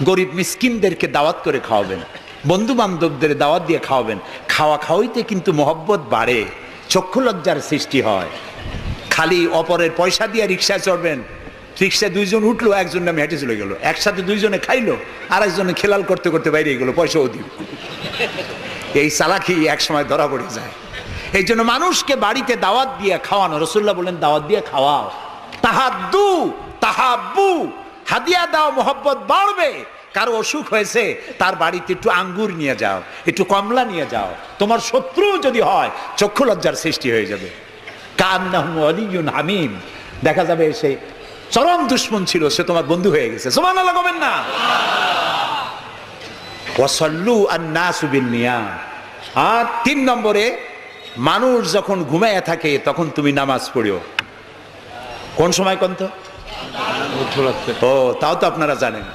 গরিব মিসকিনদেরকে দাওয়াত করে খাওয়াবেন, বন্ধু বান্ধবদের দাওয়াত দিয়ে খাওয়াবেন। খাওয়া খাওয়াইতে কিন্তু মহব্বত বাড়ে, চক্ষু লজ্জার সৃষ্টি হয়। খালি অপরের পয়সা দিয়ে রিক্সায় চড়বেন, রিক্সায় দুইজন উঠলো, একজন নামে হেঁটে চলে গেল, একসাথে দুইজনে খাইলো, আর একজনে খেলাল করতে করতে বাইরে গেলো, পয়সাও দিল। এই চালাকি এক সময় ধরা পড়ে যায়। এই জন্য মানুষকে বাড়িতে দাওয়াত দিয়ে খাওয়ানো, রাসূলুল্লাহ বলেন দাওয়াত দিয়ে খাওয়াও। তাহাদ্দু তাহাব্বু, হাদিয়া দাও, মহব্বত বাড়বে। কারো অসুখ হয়েছে, তার বাড়িতে একটু আঙ্গুর নিয়ে যাও, একটু কমলা নিয়ে যাও। তোমার শত্রু যদি হয়, চক্ষু লজ্জার সৃষ্টি হয়ে যাবে। কান্নাহু ওয়ালিয়্যুন হামীম, দেখা যাবে সে চরম দুশমন ছিল, সে তোমার বন্ধু হয়ে গেছে। সুবহানাল্লাহ বলেন না? ওয়াসাল্লু আন-নাসু বিন-নিয়াম। আর 3 নম্বরে, মানুষ যখন ঘুমায় থাকে তখন তুমি নামাজ পড়িও। কোন সময় কোন তো? ও, তাও তো আপনারা জানেন।